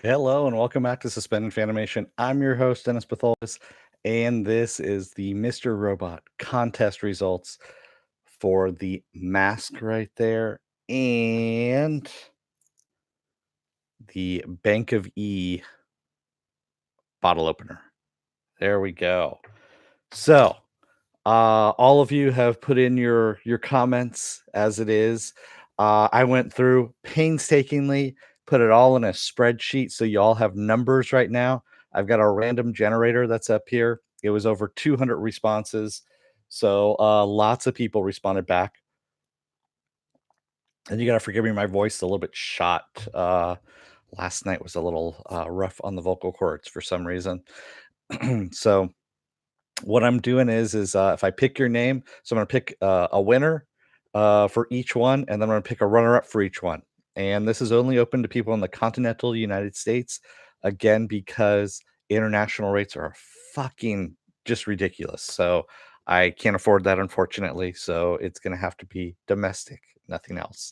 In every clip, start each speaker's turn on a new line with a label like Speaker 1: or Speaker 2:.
Speaker 1: Hello and welcome back to Suspended Fanimation. I'm your host, Dennis Patholis, and this is the Mr. Robot contest results for the mask right there and the Bank of E bottle opener. There we go. So, all of you have put in your comments as it is. I went through painstakingly, put it all in a spreadsheet so you all have numbers right now. I've got a random generator that's up here. It was over 200 responses. So lots of people responded back. And you got to forgive me, my voice is a little bit shot. Last night was a little rough on the vocal cords for some reason. So what I'm doing is if I pick your name, so I'm going to pick a winner for each one, and then I'm going to pick a runner-up for each one. And this is only open to people in the continental United States, again, because international rates are fucking just ridiculous. So I can't afford that, unfortunately. So it's going to have to be domestic, nothing else.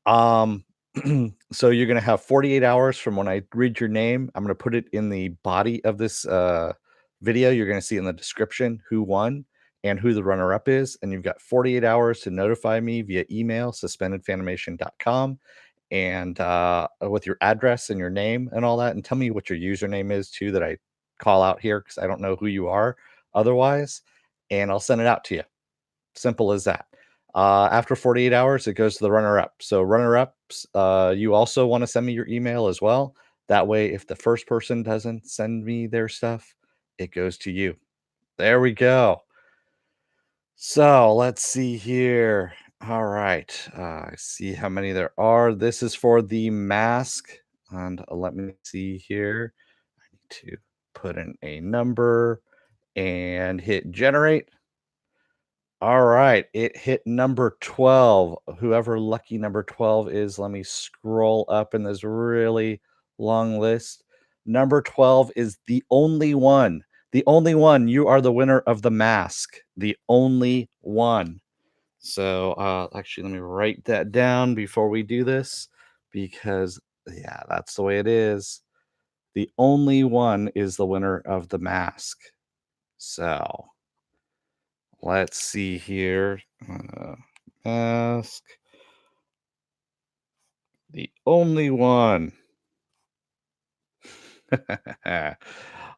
Speaker 1: So you're going to have 48 hours from when I read your name. I'm going to put it in the body of this video. You're going to see in the description who won and who the runner-up is, and you've got 48 hours to notify me via email, suspendedfanimation.com, and with your address and your name and all that, and tell me what your username is too, that I call out here because I don't know who you are otherwise, and I'll send it out to you. Simple as that. After 48 hours, it goes to the runner-up. So runner-ups, you also want to send me your email as well. That way, if the first person doesn't send me their stuff, it goes to you. There we go. So let's see here. All right. I see how many there are. This is for the mask. And let me see here. I need to put in a number and hit generate. All right. It hit number 12. Whoever lucky number 12 is, let me scroll up in this really long list. Number 12 is the only one. The only one. You are the winner of the mask. The only one. So actually, let me write that down before we do this because, yeah, that's the way it is. The only one is the winner of the mask. So let's see here. Mask. The only one.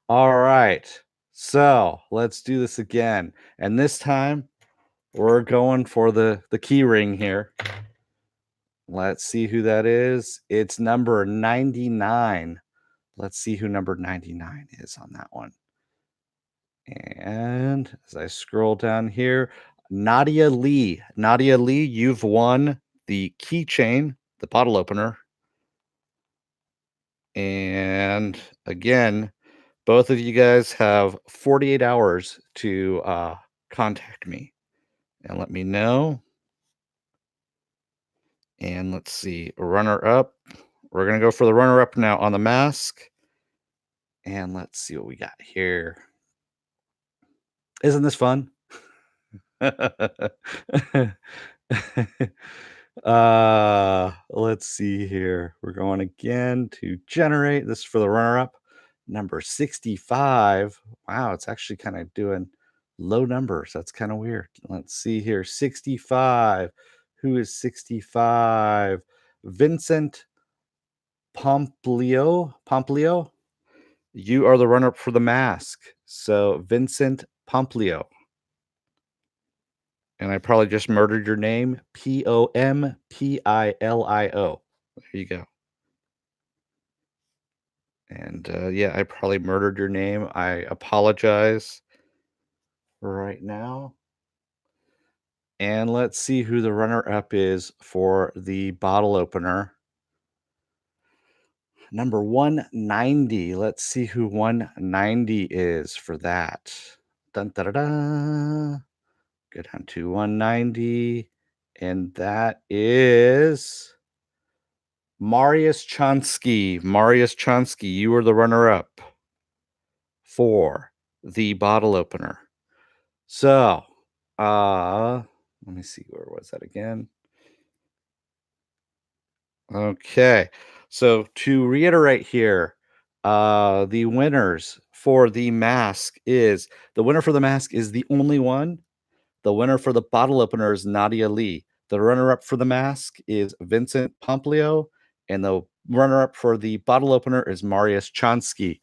Speaker 1: All right. So let's do this again. And this time we're going for the key ring here. Let's see who that is. It's number 99. Let's see who number 99 is on that one. And as I scroll down here, Nadia Lee. Nadia Lee, you've won the keychain, the bottle opener. And again, both of you guys have 48 hours to contact me and let me know. And let's see, runner up. We're going to go for the runner up now on the mask. And let's see what we got here. Isn't this fun? Let's see here. We're going again to generate. This is for the runner-up. Number 65. Wow, it's actually kind of doing low numbers. That's kind of weird. Let's see here. 65. Who is 65? Vincent Pompilio. You are the runner-up for the mask. So Vincent Pompilio. And I probably just murdered your name. Pompilio. There you go. And yeah, I probably murdered your name. I apologize right now. And let's see who the runner-up is for the bottle opener. Number 190. Let's see who 190 is for that. Dun, da, da, da. Go down to 190. And that is Marius Chanski. Marius Chanski, you are the runner-up for the bottle opener. So, let me see, where was that again? Okay. So to reiterate here, the winners for the mask is the winner for the mask is the only one. The winner for the bottle opener is Nadia Lee. The runner-up for the mask is Vincent Pompilio, and the runner-up for the bottle opener is Marius Chanski.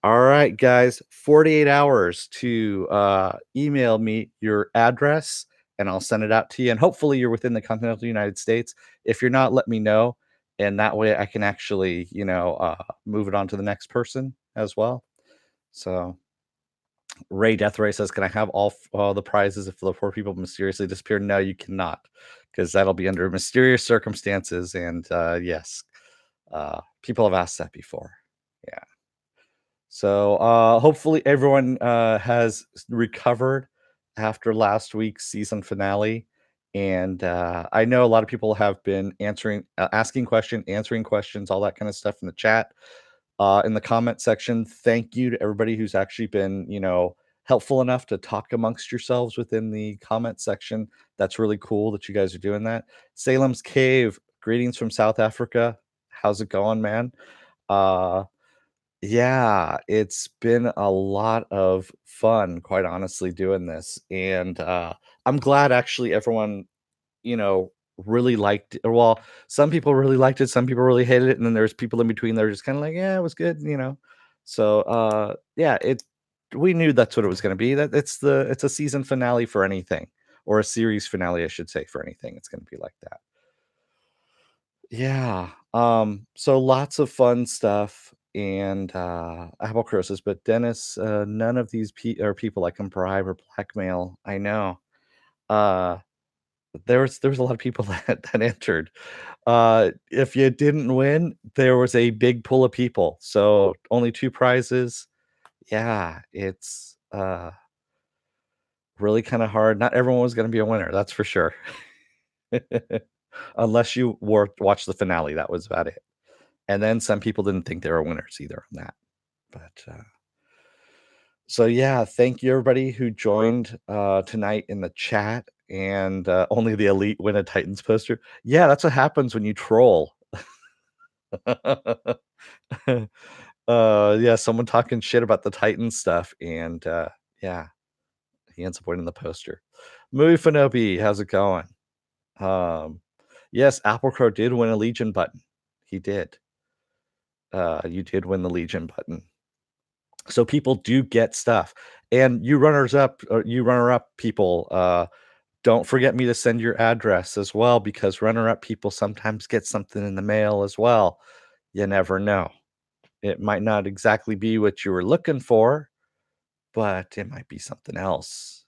Speaker 1: All right, guys, 48 hours to email me your address and I'll send it out to you. And hopefully you're within the continental United States. If you're not, let me know. And that way I can actually, move it on to the next person as well. So Ray Deathray says, "Can I have all the prizes if the poor people mysteriously disappear?" No, you cannot, because that'll be under mysterious circumstances. And yes, people have asked that before. Yeah. So hopefully everyone has recovered after last week's season finale. And I know a lot of people have been asking questions, answering questions, all that kind of stuff in the chat, in the comment section. Thank you to everybody who's actually been, helpful enough to talk amongst yourselves within the comment section. That's really cool that you guys are doing that. Salem's Cave, greetings from South Africa. How's it going, man? Uh, yeah, it's been a lot of fun, quite honestly, doing this. And I'm glad actually everyone, you know, really liked it. Well, some people really liked it, some people really hated it, and then there's people in between that are just kind of like, yeah, it was good. So yeah, we knew that's what it was gonna be. That it's a season finale for anything, or a series finale, I should say, for anything. It's gonna be like that. Yeah. So lots of fun stuff and apple crosses, but Dennis, none of these are people I can bribe or blackmail. I know. Uh there was a lot of people that entered. If you didn't win, there was a big pool of people. So only two prizes. Yeah, it's really kind of hard. Not everyone was going to be a winner, that's for sure. Unless you watched the finale, that was about it. And then some people didn't think they were winners either on that. But so yeah, thank you everybody who joined tonight in the chat. And only the elite win a Titans poster. Yeah, that's what happens when you troll. Yeah, someone talking shit about the Titans stuff, and yeah, he ends up winning the poster. Movie Fanobi, how's it going? Yes, Applecrow did win a Legion button. He did. You did win the Legion button. So people do get stuff. And you runner up people, don't forget me to send your address as well, because runner up people sometimes get something in the mail as well. You never know. It might not exactly be what you were looking for, but it might be something else.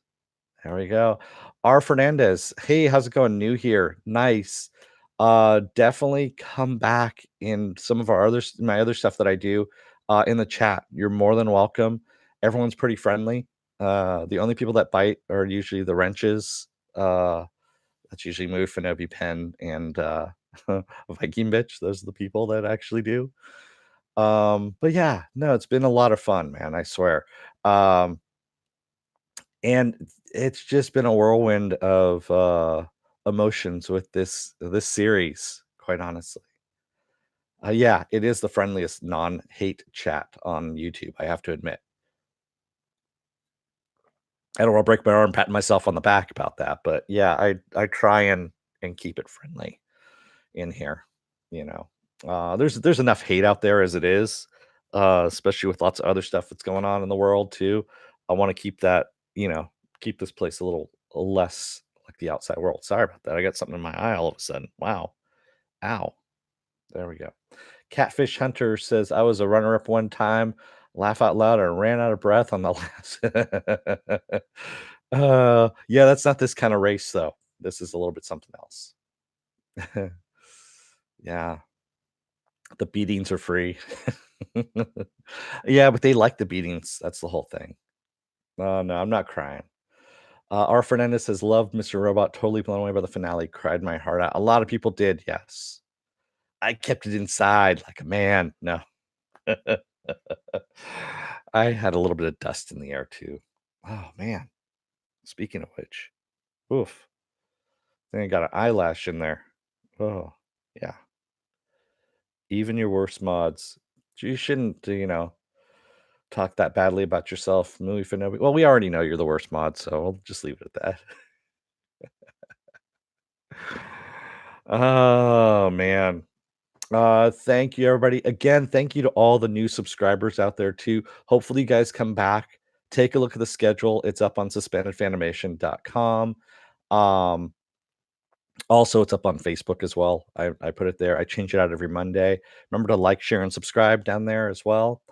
Speaker 1: There we go. R. Fernandez. Hey, how's it going? New here. Nice. Definitely come back in some of my other stuff that I do in the chat. You're more than welcome. Everyone's pretty friendly. The only people that bite are usually the wrenches. That's usually Move, Fenobi Pen, and Viking Bitch. Those are the people that actually do. But yeah, no, it's been a lot of fun, man. I swear. Um, and it's just been a whirlwind of emotions with this series, quite honestly. Yeah, it is the friendliest non-hate chat on YouTube, I have to admit. I don't want to break my arm patting myself on the back about that, but yeah, I try and keep it friendly in here. You know, there's enough hate out there as it is, especially with lots of other stuff that's going on in the world too. I want to keep that, keep this place a little less like the outside world. Sorry about that. I got something in my eye all of a sudden. Wow. Ow. There we go. Catfish Hunter says, I was a runner up one time, laugh out loud, and ran out of breath on the last. Yeah, that's not this kind of race, though. This is a little bit something else. Yeah, the beatings are free. Yeah, but they like the beatings. That's the whole thing. Oh, no, I'm not crying. R. Fernandez says, loved Mr. Robot, totally blown away by the finale, cried my heart out. A lot of people did, yes. I kept it inside like a man. No. I had a little bit of dust in the air too. Oh man. Speaking of which, oof. Then I got an eyelash in there. Oh, yeah. Even your worst mods. You shouldn't, talk that badly about yourself. Movie for nobody. Well, we already know you're the worst mod, so we'll just leave it at that. Oh man. Thank you everybody. Again, thank you to all the new subscribers out there too. Hopefully you guys come back. Take a look at the schedule. It's up on suspendedfanimation.com. Um, Also, it's up on Facebook as well. I put it there. I change it out every Monday. Remember to like, share, and subscribe down there as well.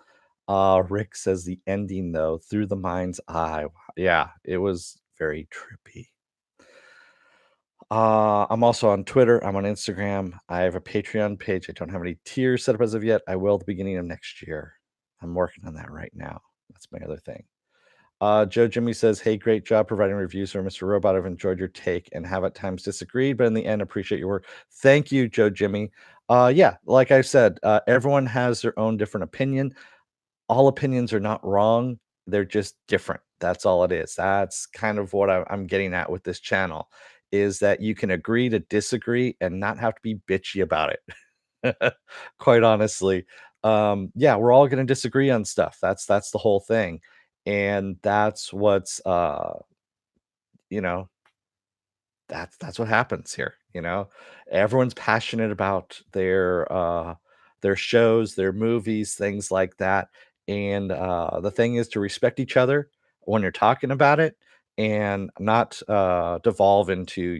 Speaker 1: Rick says the ending though, through the mind's eye. Yeah, it was very trippy. I'm also on Twitter. I'm on Instagram. I have a Patreon page. I don't have any tiers set up as of yet. I will at the beginning of next year. I'm working on that right now. That's my other thing. Joe Jimmy says, "Hey, great job providing reviews for Mr. Robot. I've enjoyed your take and have at times disagreed, but in the end, appreciate your work." Thank you, Joe Jimmy. Yeah, like I said, everyone has their own different opinion. All opinions are not wrong. They're just different. That's all it is. That's kind of what I'm getting at with this channel, is that you can agree to disagree and not have to be bitchy about it. Quite honestly. Yeah, we're all going to disagree on stuff. That's the whole thing. And that's what's you know, that's what happens here, everyone's passionate about their shows, their movies, things like that. And the thing is to respect each other when you're talking about it, and not devolve into,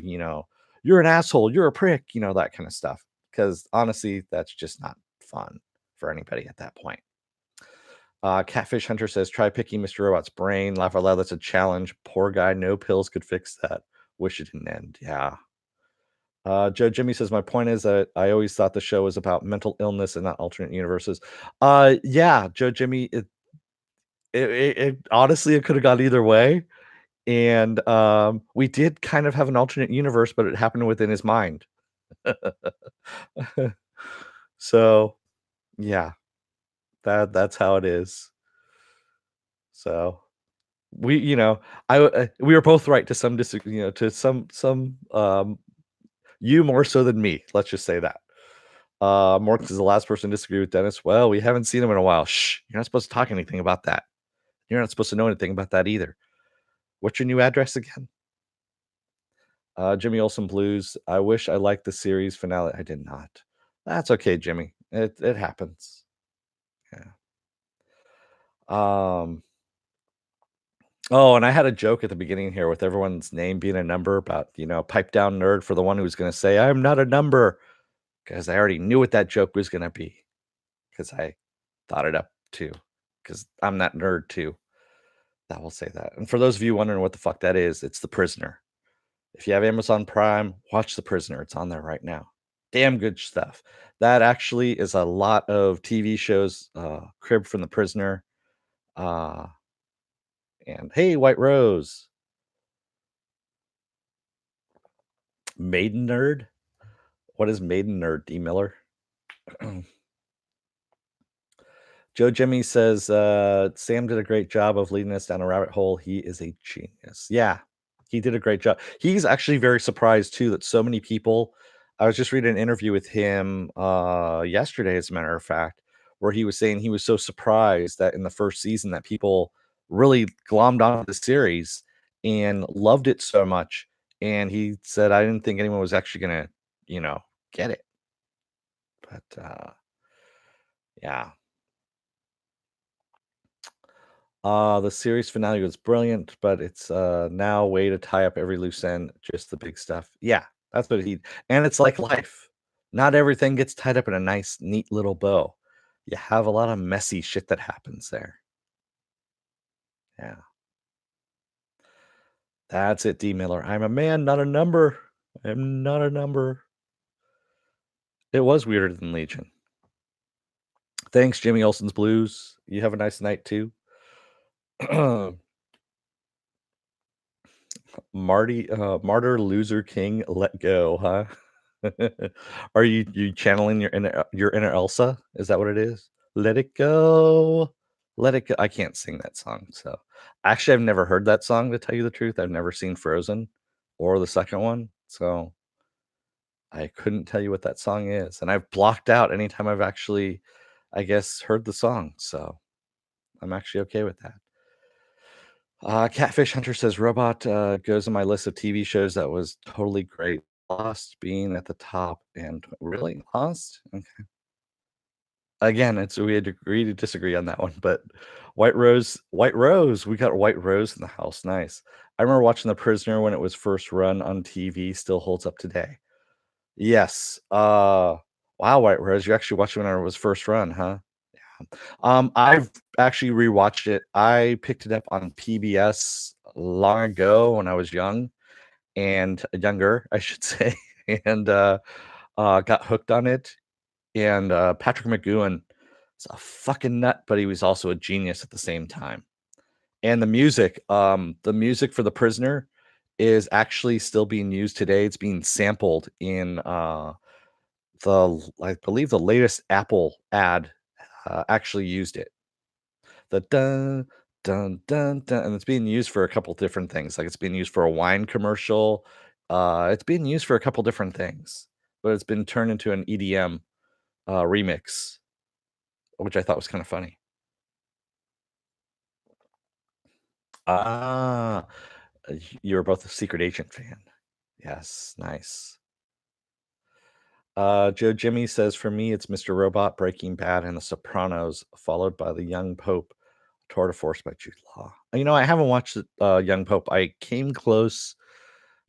Speaker 1: you're an asshole, you're a prick, that kind of stuff, because honestly that's just not fun for anybody at that point. Catfish Hunter says, try picking Mr. Robot's brain. Laugh out loud. That's a challenge. Poor guy. No pills could fix that. Wish it didn't end. Yeah. Joe Jimmy says, my point is that I always thought the show was about mental illness and not alternate universes. Yeah, Joe Jimmy, it honestly, it could have gone either way. And we did kind of have an alternate universe, but it happened within his mind. So yeah, that's how it is. So we were both right to some to some you more so than me, let's just say that. Morton is the last person to disagree with Dennis. Well, we haven't seen him in a while. Shh, you're not supposed to talk anything about that. You're not supposed to know anything about that either. What's your new address again? Jimmy Olsen Blues. I wish I liked the series finale. I did not. That's okay, Jimmy. It happens. Yeah. Oh, and I had a joke at the beginning here with everyone's name being a number about, pipe down nerd for the one who's going to say, I'm not a number, because I already knew what that joke was going to be, because I thought it up too, because I'm that nerd too. That will say that. And for those of you wondering what the fuck that is, it's The Prisoner. If you have Amazon Prime, watch The Prisoner. It's on there right now. Damn good stuff. That actually is a lot of TV shows cribbed from The Prisoner. And hey, White Rose. Maiden Nerd? What is Maiden Nerd, D. Miller? Joe Jimmy says, Sam did a great job of leading us down a rabbit hole. He is a genius. Yeah, he did a great job. He's actually very surprised, too, that so many people. I was just reading an interview with him yesterday, as a matter of fact, where he was saying he was so surprised that in the first season that people really glommed onto the series and loved it so much. And he said, I didn't think anyone was actually going to, get it. But yeah. The series finale was brilliant, but it's now a way to tie up every loose end, just the big stuff. Yeah, that's what he. And it's like life. Not everything gets tied up in a nice, neat little bow. You have a lot of messy shit that happens there. Yeah. That's it, D. Miller. I'm a man, not a number. I'm not a number. It was weirder than Legion. Thanks, Jimmy Olsen's Blues. You have a nice night too. Martyr Loser King, let go, huh? Are you channeling your inner Elsa? Is that what it is? Let it go. Let it go. I can't sing that song. So actually I've never heard that song, to tell you the truth. I've never seen Frozen or the second one. So I couldn't tell you what that song is, and I've blocked out anytime I've actually, I guess, heard the song, so I'm actually okay with that. Catfish Hunter says Robot goes on my list of TV shows that was totally great. Lost being at the top, and really Lost. Okay. Again, it's we agree to disagree on that one, but White Rose, we got White Rose in the house. Nice. I remember watching The Prisoner when it was first run on TV. Still holds up today. Yes. Wow, White Rose, you actually watched it when it was first run, huh? I've actually rewatched it. I picked it up on PBS long ago when I was young and younger, I should say, and got hooked on it. And Patrick McGowan is a fucking nut, but he was also a genius at the same time. And the music for The Prisoner is actually still being used today. It's being sampled in I believe the latest Apple ad actually used it. The dun dun dun dun, and it's being used for a couple different things. Like it's being used for a wine commercial. It's being used for a couple different things, but it's been turned into an EDM remix, which I thought was kind of funny. Ah, you're both a Secret Agent fan. Yes, nice. Joe Jimmy says, for me, it's Mr. Robot, Breaking Bad, and The Sopranos, followed by The Young Pope, Tour de Force by Jude Law. You know, I haven't watched Young Pope. I came close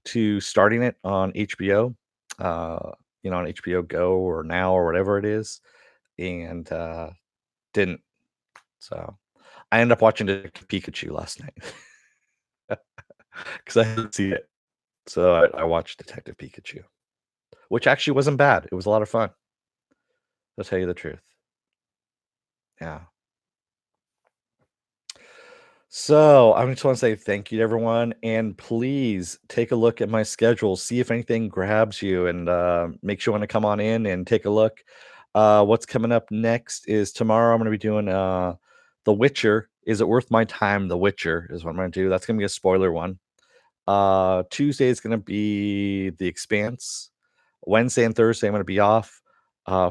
Speaker 1: to starting it on HBO, uh, on HBO Go or Now or whatever it is, and didn't. So I ended up watching Detective Pikachu last night because I hadn't seen it. So I watched Detective Pikachu, which actually wasn't bad. It was a lot of fun. I'll tell you the truth. Yeah. So I just want to say thank you to everyone, and please take a look at my schedule, see if anything grabs you, and makes you want to come on in and take a look. What's coming up next is tomorrow. I'm going to be doing The Witcher. Is it worth my time? The Witcher is what I'm going to do. That's going to be a spoiler one. Tuesday is going to be The Expanse. Wednesday and Thursday I'm going to be off.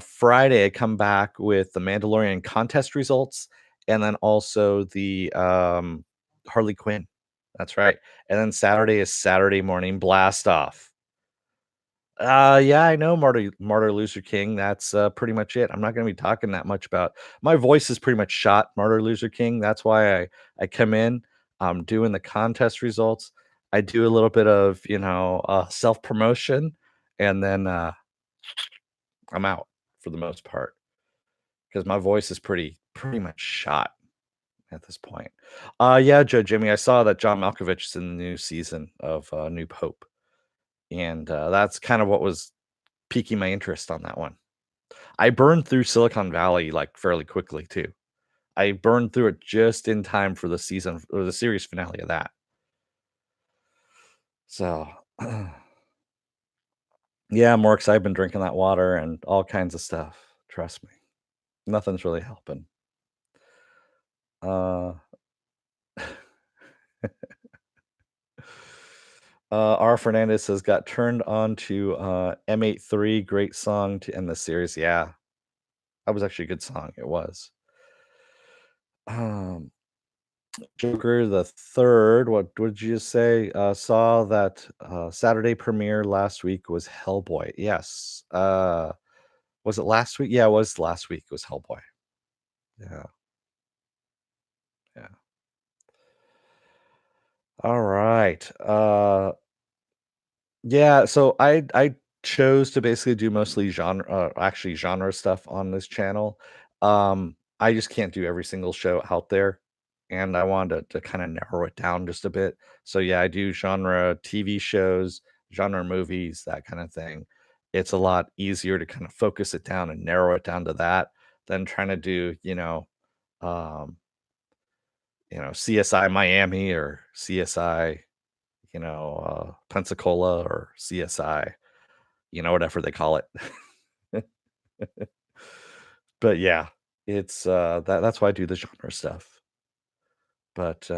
Speaker 1: Friday I come back with the Mandalorian contest results, and then also the Harley Quinn. That's right. And then Saturday is Saturday morning blast off. Yeah, I know Martyr Loser King. That's pretty much it. I'm not going to be talking that much about my voice is pretty much shot. Martyr Loser King. That's why I come in. I'm doing the contest results. I do a little bit of self promotion, and then I'm out for the most part because my voice is pretty much shot at this point. Yeah, Joe Jimmy, I saw that John Malkovich is in the new season of New Pope, and that's kind of what was piquing my interest on that one. I burned through Silicon Valley like fairly quickly too. I burned through it just in time for the season or the series finale of that. So, yeah, more excited. I've been drinking that water and all kinds of stuff. Trust me, nothing's really helping. Uh, R. Fernandez says got turned on to M83. Great song to end the series. Yeah, that was actually a good song. It was. Um, Joker the third. What did you just say? Saw that Saturday premiere last week was Hellboy. Yes. Was it last week? Yeah, it was last week. It was Hellboy. Yeah. Yeah. All right. Yeah, so I chose to basically do mostly actually genre stuff on this channel. I just can't do every single show out there, and I wanted to kind of narrow it down just a bit. So yeah, I do genre TV shows, genre movies, that kind of thing. It's a lot easier to kind of focus it down and narrow it down to that than trying to do, um, CSI Miami or CSI, Pensacola or CSI, whatever they call it. But yeah, it's that's why I do the genre stuff. But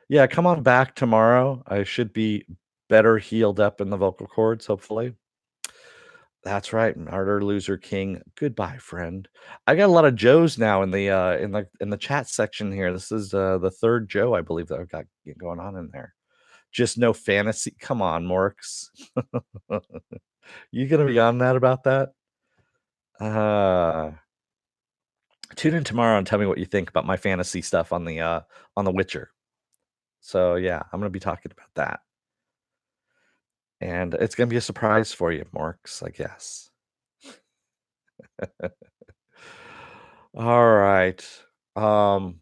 Speaker 1: yeah, come on back tomorrow. I should be better healed up in the vocal cords, hopefully. That's right, martyr, loser, king. Goodbye, friend. I got a lot of Joes now in the chat section here. This is the third Joe, I believe, that I've got going on in there. Just no fantasy. Come on, Morks. You gonna be on that about that? Tune in tomorrow and tell me what you think about my fantasy stuff on the Witcher. So yeah, I'm gonna be talking about that. And it's gonna be a surprise for you, Morks, I guess. All right. Um,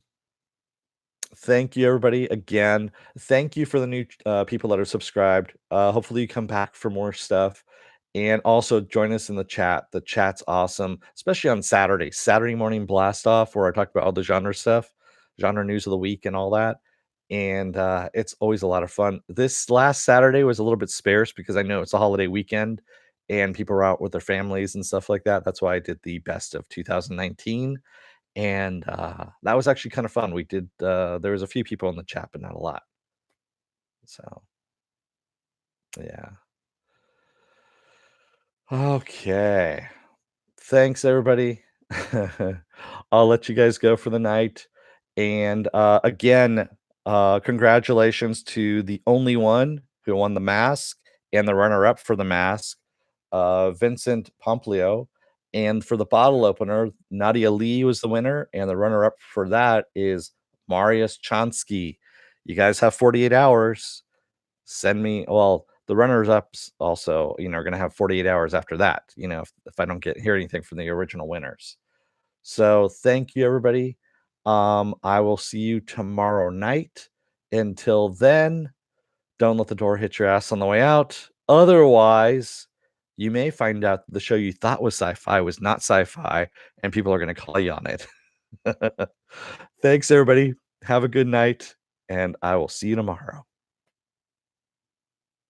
Speaker 1: Thank you, everybody. Again, thank you for the new people that are subscribed. Hopefully, you come back for more stuff. And also join us in the chat. The chat's awesome, especially on Saturday. Saturday morning blast off, where I talk about all the genre stuff, genre news of the week, and all that. And it's always a lot of fun. This last Saturday was a little bit sparse because I know it's a holiday weekend and people are out with their families and stuff like that. That's why I did the best of 2019, and that was actually kind of fun. We did there was a few people in the chat, but not a lot. So yeah. Okay. Thanks, everybody. I'll let you guys go for the night. And again, congratulations to the only one who won the mask and the runner-up for the mask, Vincent Pompilio. And for the bottle opener, Nadia Lee was the winner, and the runner-up for that is Marius Chanski. You guys have 48 hours. Send me, well, the runners ups also, are going to have 48 hours after that, if I don't hear anything from the original winners. So thank you, everybody. I will see you tomorrow night. Until then, don't let the door hit your ass on the way out. Otherwise, you may find out the show you thought was sci-fi was not sci-fi, and people are going to call you on it. Thanks, everybody. Have a good night, and I will see you tomorrow.